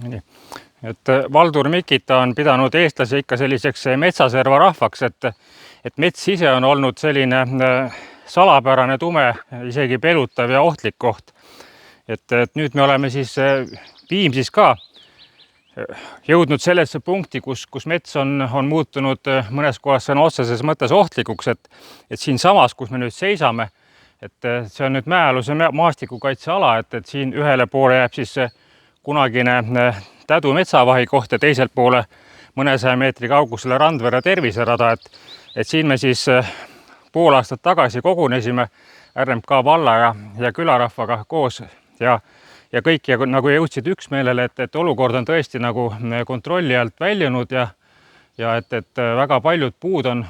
Nii. Et Valdur Mikita on pidanud eestlasi ikka selliseks metsaserva rahvaks, et mets ise on olnud selline salapärane, tume, isegi pelutav ja ohtlik koht. Et nüüd me oleme siis Viimsis ka jõudnud sellesse punkti, kus mets on muutunud mõnes kohas sõna otseses mõttes ohtlikuks, et siinsamas, kus me nüüd seisame, et see on nüüd mäealuse maastikukaitseala, et siin ühele poole jääb siis kunagine Tädu metsavahi koht ja teiselt poole mõnesaja meetri kaugusele Randvere terviserada, et siin me siis pool aastat tagasi kogunesime RMK valla ja külarahvaga koos ja kõik nagu jõudsid üksmeelele, et olukord on tõesti nagu kontrolli alt väljunud ja et väga paljud puud on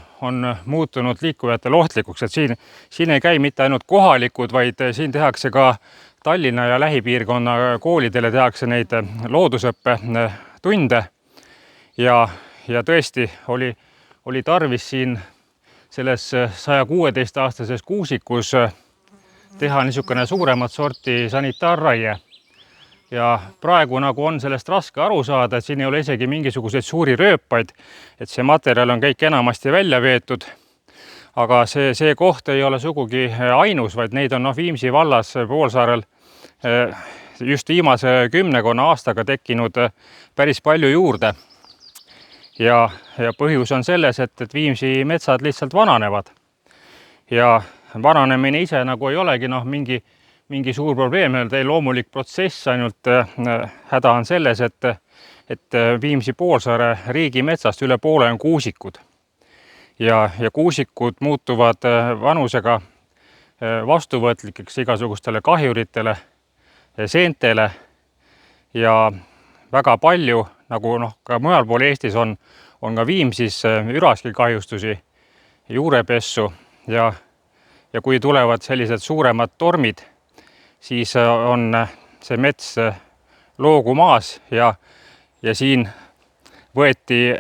muutunud liikujatel ohtlikuks, et siin ei käi mitte ainult kohalikud, vaid siin tehakse ka Tallinna ja lähipiirkonna koolidele tehakse neid loodusõppe tunde ja tõesti oli tarvis siin selles 116-aastases kuusikus teha niisugune suuremat sorti sanitaarraie. Ja praegu nagu on sellest raske aru saada, et siin ei ole isegi mingisuguseid suuri rööpaid, et see materjal on kõik enamasti välja veetud. Aga see koht ei ole sugugi ainus, vaid neid on Viimsi vallas Poolsaarel just viimase 10 aastaga tekkinud päris palju juurde. Ja põhjus on selles, et Viimsi metsad lihtsalt vananevad. Ja vananemine ise nagu ei olegi mingi suur probleem, ei loomulik protsess, ainult häda on selles, et Viimsi Poolsaare riigimetsast üle poole on kuusikud. Ja kuusikud muutuvad vanusega vastuvõtlikeks igasugustele kahjuritele, seentele ja väga palju, nagu ka mujal pool Eestis on ka Viimsis üraskikahjustusi, juurepessu ja kui tulevad sellised suuremad tormid, siis on see mets loogumaas ja siin võeti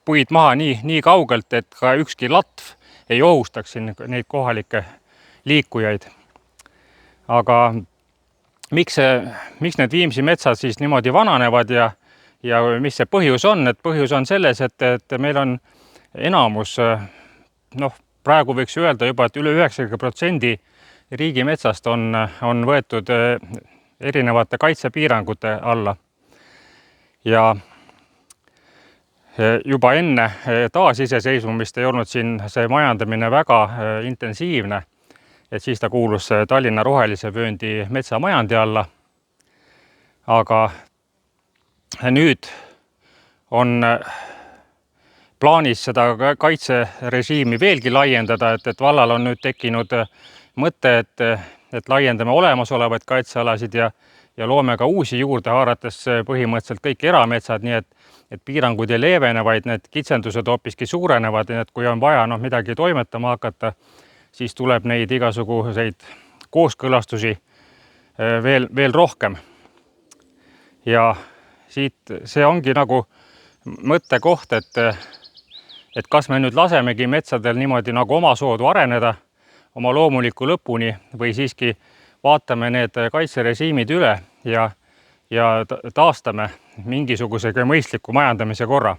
puid maha nii kaugelt, et ka ükski latv ei ohustaks siin neid kohalikke liikujaid. Aga miks need Viimsi metsad siis niimoodi vananevad ja mis see põhjus on? Et põhjus on selles, et meil on enamus, praegu võiks öelda juba, et üle 90% riigimetsast on võetud erinevate kaitsepiirangute alla. Ja juba enne taasiseseisvumist ei olnud siin see majandamine väga intensiivne, et siis ta kuulus Tallinna rohelise vööndi metsamajandi alla. Aga nüüd on plaanis seda kaitserežiimi veelgi laiendada, et vallal on nüüd tekkinud mõte, et laiendame olemasolevaid kaitsealasid ja loome ka uusi juurde, haarates põhimõtteliselt kõik erametsad, nii et piirangud ei leevene, vaid need kitsendused hoopiski suurenevad, et kui on vaja midagi toimetama hakata, siis tuleb neid igasuguseid kooskõlastusi veel rohkem. Ja see ongi nagu mõttekoht, et kas me nüüd lasemegi metsadel niimoodi nagu omasoodu areneda oma loomuliku lõpuni või siiski vaatame need kaitserežiimid üle ja taastame mingisugusega mõistliku majandamise korra.